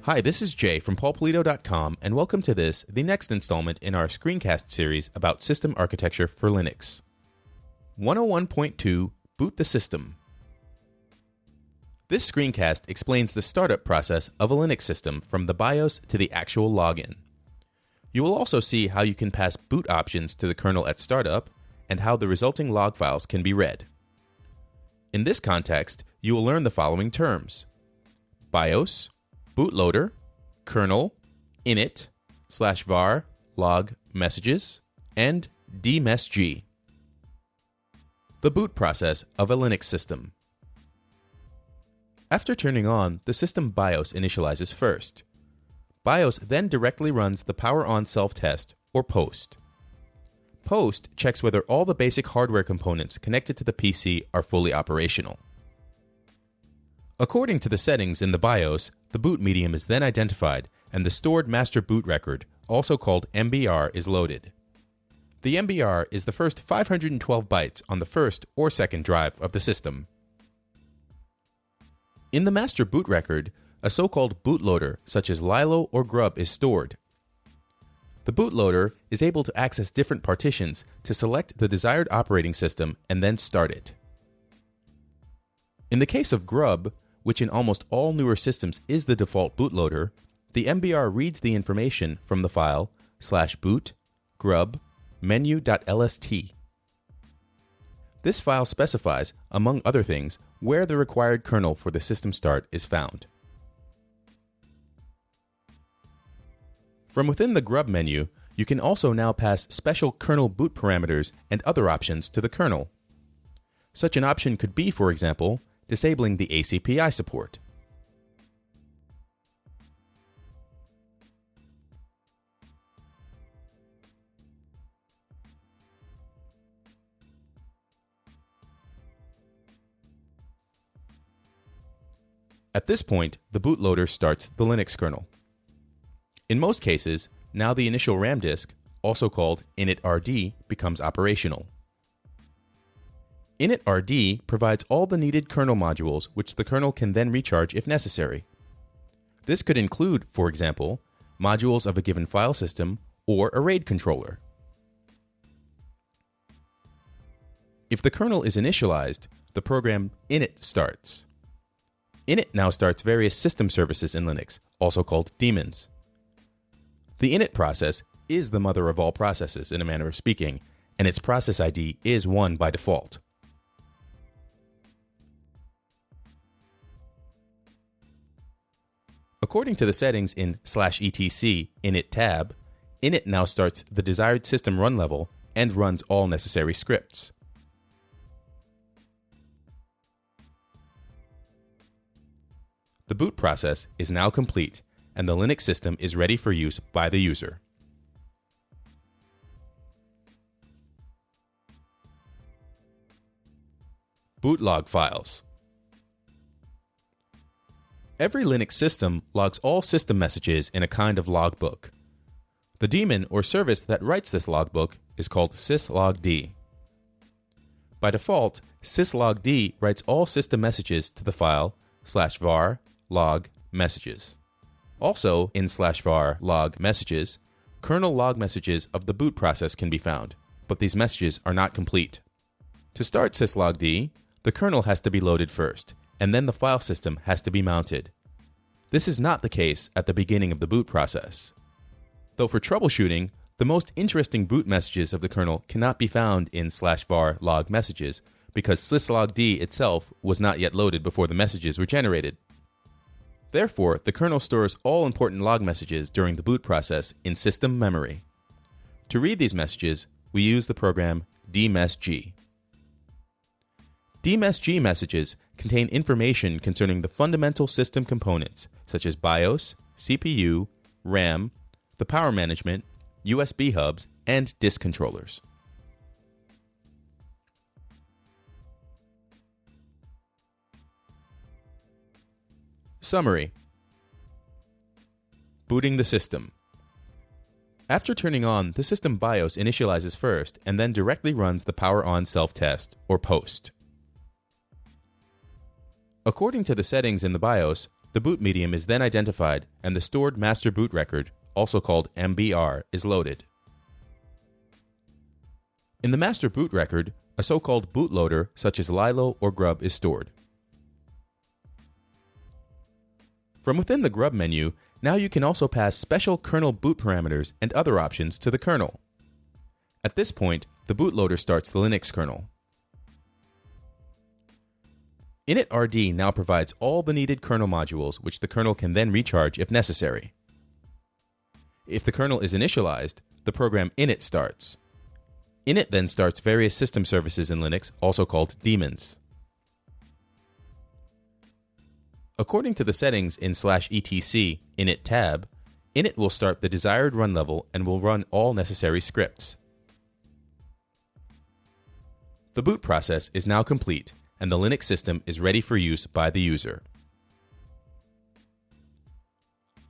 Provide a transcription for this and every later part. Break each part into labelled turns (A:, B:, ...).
A: Hi, this is Jay from paulpolito.com, and welcome to the next installment in our screencast series about system architecture for Linux. 101.2 Boot the System. This screencast explains the startup process of a Linux system from the BIOS to the actual login. You will also see how you can pass boot options to the kernel at startup and how the resulting log files can be read. In this context, you will learn the following terms: BIOS, bootloader, kernel, init, /var, log messages, and dmesg. The boot process of a Linux system. After turning on, the system BIOS initializes first. BIOS then directly runs the power on self-test, or POST. POST checks whether all the basic hardware components connected to the PC are fully operational. According to the settings in the BIOS, the boot medium is then identified and the stored master boot record, also called MBR, is loaded. The MBR is the first 512 bytes on the first or second drive of the system. In the master boot record, a so-called bootloader such as Lilo or Grub is stored. The bootloader is able to access different partitions to select the desired operating system and then start it. In the case of Grub, which in almost all newer systems is the default bootloader, the MBR reads the information from the file /boot grub menu.lst. This file specifies, among other things, where the required kernel for the system start is found. From within the grub menu, you can also now pass special kernel boot parameters and other options to the kernel. Such an option could be, for example, disabling the ACPI support. At this point, the bootloader starts the Linux kernel. In most cases, now the initial RAM disk, also called initrd, becomes operational. Initrd provides all the needed kernel modules which the kernel can then recharge if necessary. This could include, for example, modules of a given file system or a RAID controller. If the kernel is initialized, the program init starts. Init now starts various system services in Linux, also called daemons. The init process is the mother of all processes, in a manner of speaking, and its process ID is 1 by default. According to the settings in /etc init tab, init now starts the desired system run level and runs all necessary scripts. The boot process is now complete, and the Linux system is ready for use by the user. Boot log files. Every Linux system logs all system messages in a kind of logbook. The daemon or service that writes this logbook is called syslogd. By default, syslogd writes all system messages to the file /var log messages. Also, in /var log messages, kernel log messages of the boot process can be found, but these messages are not complete. To start syslogd, the kernel has to be loaded first, and then the file system has to be mounted. This is not the case at the beginning of the boot process. Though for troubleshooting, the most interesting boot messages of the kernel cannot be found in /var log messages because syslogd itself was not yet loaded before the messages were generated. Therefore, the kernel stores all important log messages during the boot process in system memory. To read these messages, we use the program dmesg. Dmesg messages contain information concerning the fundamental system components such as BIOS, CPU, RAM, the power management, USB hubs, and disk controllers. Summary. Booting the system. After turning on, the system BIOS initializes first and then directly runs the power on self-test, or POST. According to the settings in the BIOS, The boot medium is then identified and the stored master boot record, also called MBR, is loaded. In the master boot record, a so-called bootloader such as Lilo or Grub is stored. From within the Grub menu, now you can also pass special kernel boot parameters and other options to the kernel. At this point, the bootloader starts the Linux kernel. initrd now provides all the needed kernel modules which the kernel can then recharge if necessary. If the kernel is initialized, the program init starts. Init then starts various system services in Linux, also called daemons. According to the settings in /etc init tab, init will start the desired run level and will run all necessary scripts. The boot process is now complete, and the Linux system is ready for use by the user.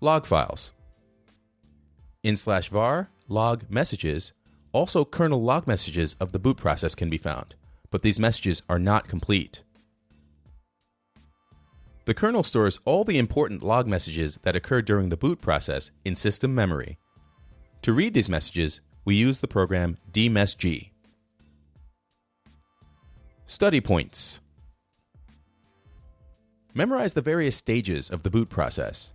A: Log files. In /var log messages, also kernel log messages of the boot process can be found, but these messages are not complete. The kernel stores all the important log messages that occur during the boot process in system memory. To read these messages, we use the program dmesg. Study points. Memorize the various stages of the boot process.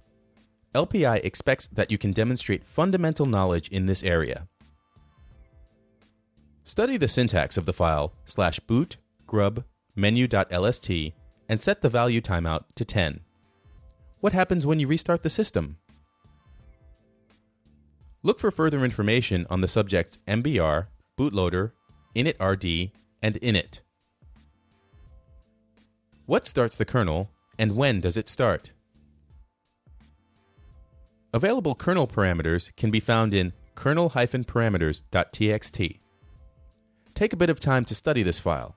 A: LPI expects that you can demonstrate fundamental knowledge in this area. Study the syntax of the file /boot grub menu.lst and set the value timeout to 10. What happens when you restart the system? Look for further information on the subjects MBR, bootloader, initrd, and init. What starts the kernel, and when does it start? Available kernel parameters can be found in kernel-parameters.txt. Take a bit of time to study this file.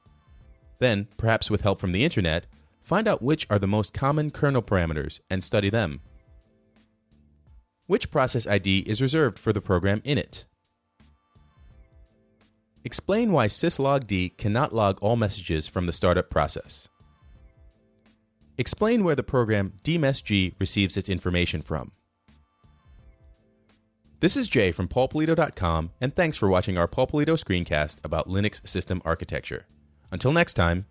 A: Then, perhaps with help from the internet, find out which are the most common kernel parameters and study them. Which process ID is reserved for the program init? Explain why syslogd cannot log all messages from the startup process. Explain where the program dmesg receives its information from. This is Jay from paulpolito.com, and thanks for watching our Paul Polito screencast about Linux system architecture. Until next time,